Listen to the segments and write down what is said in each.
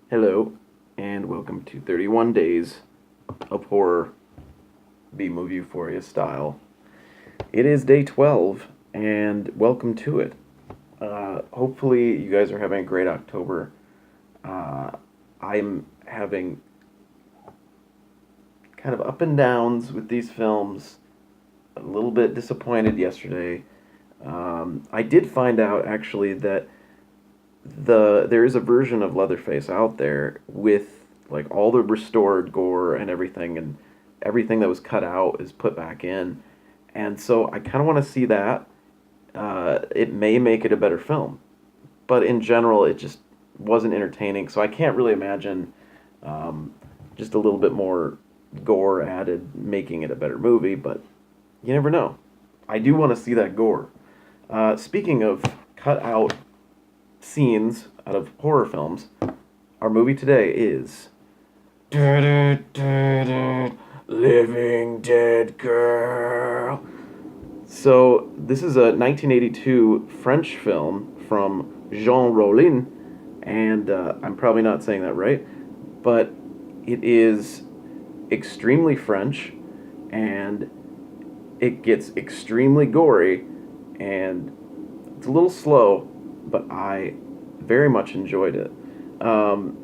Hello, and welcome to 31 Days of Horror, B-Movie Euphoria style. It is day 12, and welcome to it. Hopefully, you guys are having a great October. Uh, I'm having kind of up and downs with these films. A little bit disappointed yesterday. I did find out actually that there is a version of Leatherface out there with like all the restored gore and everything that was cut out is put back in, and so I kind of want to see that. It may make it a better film, but in general, it just wasn't entertaining. So I can't really imagine um, just a little bit more gore added making it a better movie. But you never know. I do want to see that gore. Speaking of cut out scenes out of horror films, our movie today is Living Dead Girl. So, this is a 1982 French film from Jean Rollin, and I'm probably not saying that right, but it is extremely French, and it gets extremely gory, and it's a little slow, but I very much enjoyed it. Um,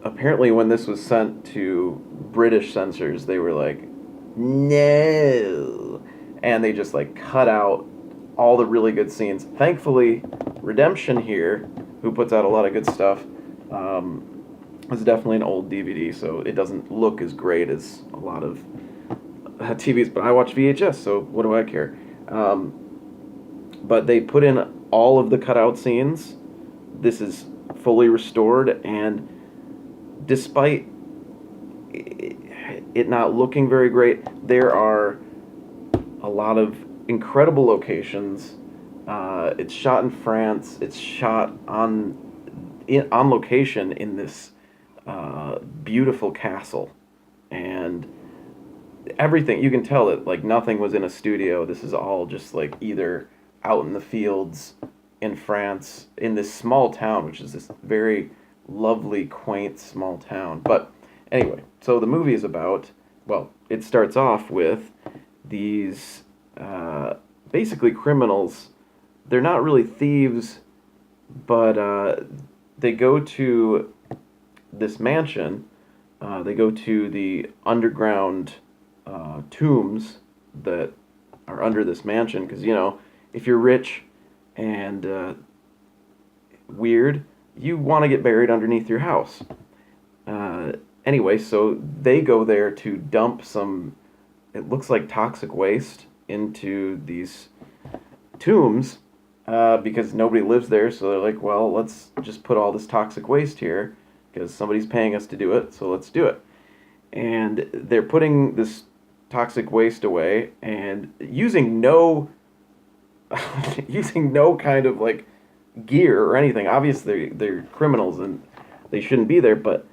Apparently, when this was sent to British censors, they were like, no. And they just like cut out all the really good scenes. Thankfully, Redemption here, who puts out a lot of good stuff, is definitely an old DVD, so it doesn't look as great as a lot of TVs. But I watch VHS, so what do I care? But they put in all of the cutout scenes. This is fully restored, and despite it not looking very great, there are a lot of incredible locations. It's shot in France. It's shot on location in this beautiful castle, and everything you can tell that like nothing was in a studio. This is all just like either out in the fields in France in this small town, which is this very lovely, quaint small town. But anyway, so the movie is about, well, it starts off with these basically criminals. They're not really thieves, but they go to this mansion. They go to the underground tombs that are under this mansion because, if you're rich and weird, you want to get buried underneath your house. Anyway, so they go there to dump some, it looks like toxic waste into these tombs because nobody lives there. So they're like, well, let's just put all this toxic waste here because somebody's paying us to do it. So let's do it. And they're putting this toxic waste away and using no using no kind of like gear or anything. Obviously, they're criminals and they shouldn't be there, but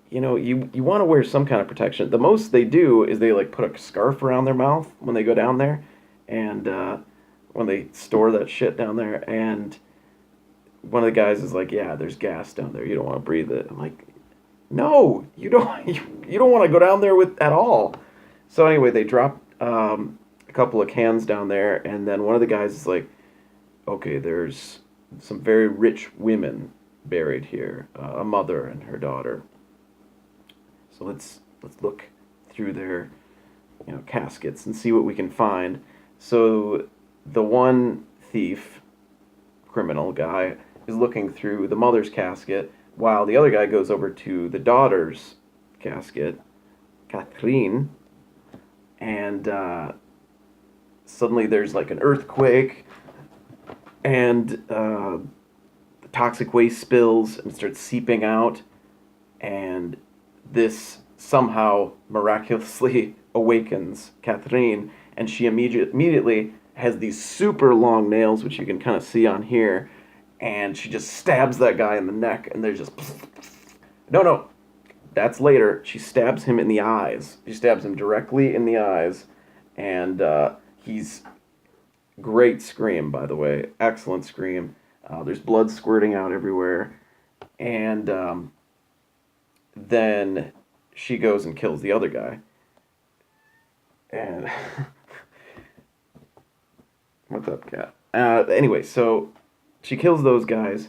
you want to wear some kind of protection. The most they do is they like put a scarf around their mouth when they go down there, and when they store that shit down there. And one of the guys is like, "Yeah, there's gas down there. You don't want to breathe it." I'm like, "No, you don't. You don't want to go down there with at all." So anyway, they drop a couple of cans down there, and then one of the guys is like, "Okay, there's some very rich women buried here, a mother and her daughter. So let's look through their caskets and see what we can find." So the one thief, criminal guy, is looking through the mother's casket, while the other guy goes over to the daughter's casket, Catherine, and suddenly there's like an earthquake, and the toxic waste spills and starts seeping out, and this somehow miraculously awakens Catherine, and she immediately has these super long nails, which you can kind of see on here, and she just stabs that guy in the neck, and they're just no, that's later. She stabs him in the eyes. She stabs him directly in the eyes, and he's great scream, by the way, excellent scream. There's blood squirting out everywhere, and then she goes and kills the other guy. And what's up, cat? Anyway, so she kills those guys,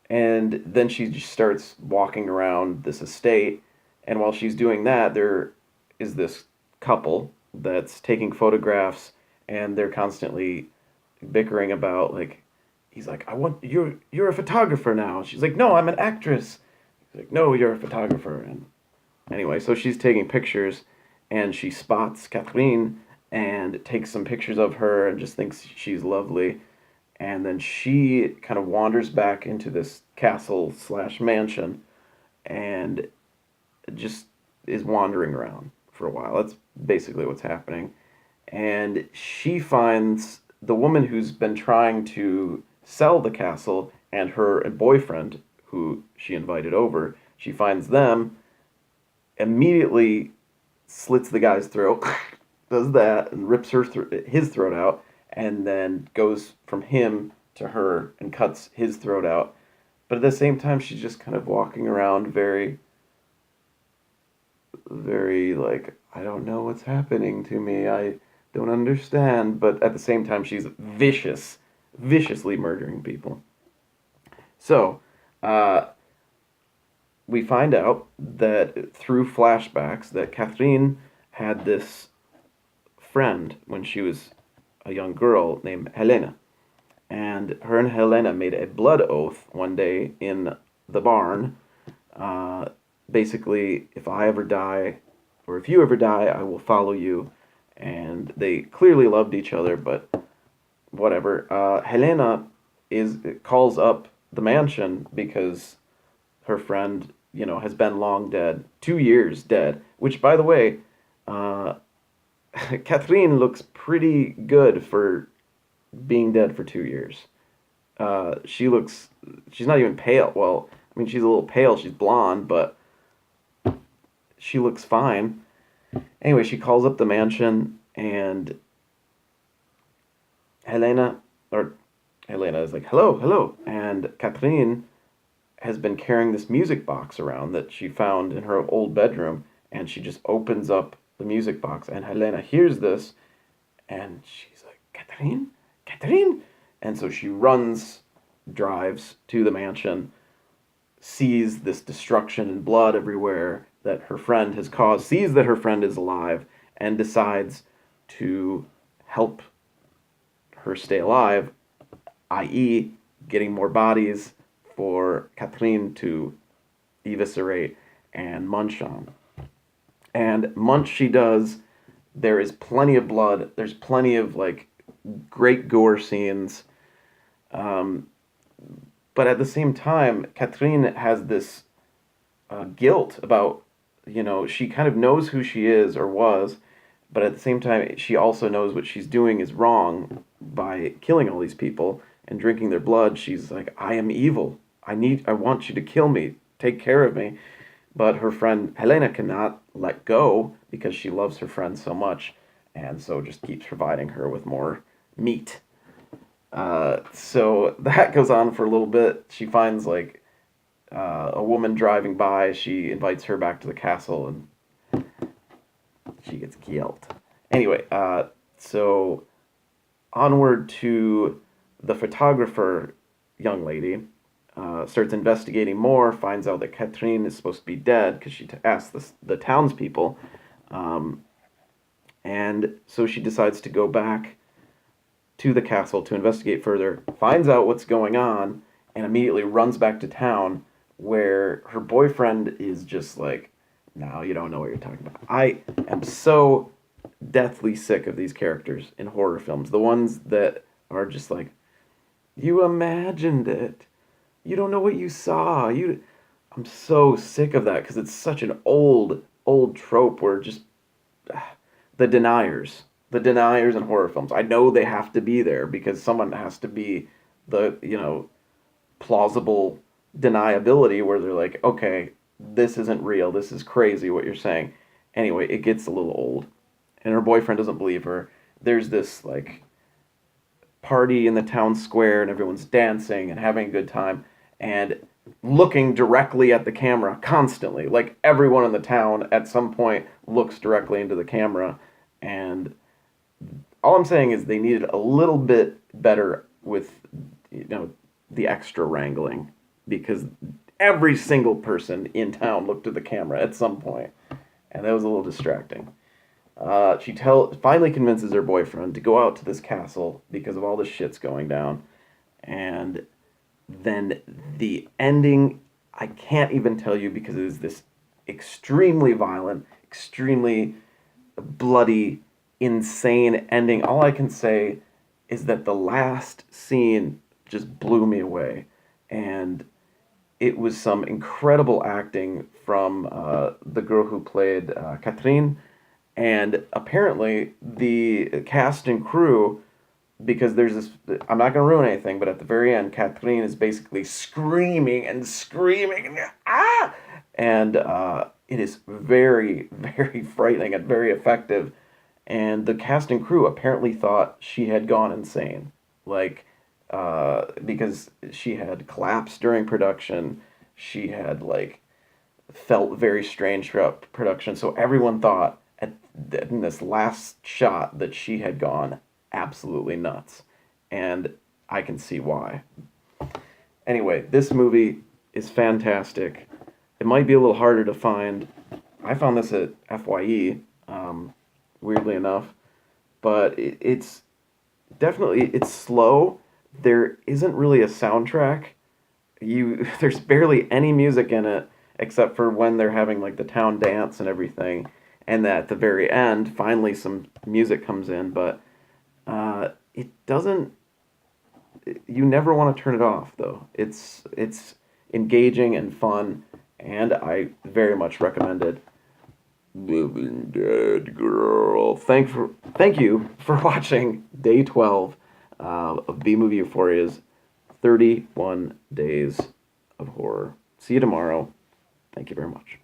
and then she just starts walking around this estate. And while she's doing that, there is this couple that's taking photographs, and they're constantly bickering about like, he's like, I want you're a photographer now. She's like, no, I'm an actress. He's like, no, you're a photographer. And anyway, so she's taking pictures, and she spots Catherine and takes some pictures of her and just thinks she's lovely. And then she kind of wanders back into this castle slash mansion and just is wandering around for a while. That's basically what's happening. And she finds the woman who's been trying to sell the castle and her boyfriend, who she invited over. She finds them, immediately slits the guy's throat, does that, and rips his throat out, and then goes from him to her and cuts his throat out. But at the same time, she's just kind of walking around very, very like, I don't know what's happening to me. I don't understand. But at the same time, she's viciously murdering people. So, we find out that through flashbacks that Catherine had this friend when she was a young girl named Helena. And her and Helena made a blood oath one day in the barn. Uh, Basically, if I ever die, or if you ever die, I will follow you. And they clearly loved each other, but whatever. Helena calls up the mansion because her friend, has been long dead, 2 years dead. Which, by the way, uh, Catherine looks pretty good for being dead for 2 years. She's not even pale. Well, I mean, she's a little pale. She's blonde, but she looks fine. Anyway, she calls up the mansion, and Helena is like, hello, hello. And Catherine has been carrying this music box around that she found in her old bedroom, and she just opens up the music box, and Helena hears this, and she's like, Catherine? Catherine? And so she drives to the mansion, sees this destruction and blood everywhere that her friend has caused, sees that her friend is alive, and decides to help her stay alive, i.e., getting more bodies for Catherine to eviscerate and munch on. And munch she does. There is plenty of blood. There's plenty of like great gore scenes. But at the same time, Catherine has this guilt about, she kind of knows who she is or was, but at the same time, she also knows what she's doing is wrong by killing all these people and drinking their blood. She's like, I am evil. I want you to kill me. Take care of me. But her friend Helena cannot let go because she loves her friend so much, and so just keeps providing her with more meat. So that goes on for a little bit. She finds like a woman driving by. She invites her back to the castle, and she gets killed. Anyway, so onward to the photographer young lady. Starts investigating more, finds out that Catherine is supposed to be dead because she asked the townspeople. And so she decides to go back to the castle to investigate further, finds out what's going on, and immediately runs back to town where her boyfriend is just like, no, you don't know what you're talking about. I am so deathly sick of these characters in horror films. The ones that are just like, you imagined it. You don't know what you saw. I'm so sick of that because it's such an old trope where just the deniers in horror films. I know they have to be there because someone has to be the, plausible deniability where they're like, okay, this isn't real. This is crazy what you're saying. Anyway, it gets a little old. And her boyfriend doesn't believe her. There's this, like, party in the town square and everyone's dancing and having a good time. And looking directly at the camera constantly. Like everyone in the town at some point looks directly into the camera. And all I'm saying is they needed a little bit better with, the extra wrangling, because every single person in town looked at the camera at some point, and that was a little distracting. Finally convinces her boyfriend to go out to this castle because of all the shit's going down, and then the ending, I can't even tell you because it is this extremely violent, extremely bloody, insane ending. All I can say is that the last scene just blew me away. And it was some incredible acting from the girl who played Catherine. And apparently, the cast and crew, because there's this, I'm not going to ruin anything, but at the very end, Catherine is basically screaming and screaming, and ah! And it is very, very frightening and very effective. And the cast and crew apparently thought she had gone insane. Like, because she had collapsed during production, she had, like, felt very strange throughout production. So everyone thought in this last shot that she had gone absolutely nuts. And I can see why. Anyway, this movie is fantastic. It might be a little harder to find. I found this at FYE, weirdly enough. But it's definitely, it's slow. There isn't really a soundtrack. There's barely any music in it except for when they're having like the town dance and everything, and at the very end, finally some music comes in. But it doesn't. You never want to turn it off though. It's engaging and fun, and I very much recommend it. Living Dead Girl. Thank you for watching day 12 of B Movie Euphoria's 31 Days of Horror. See you tomorrow. Thank you very much.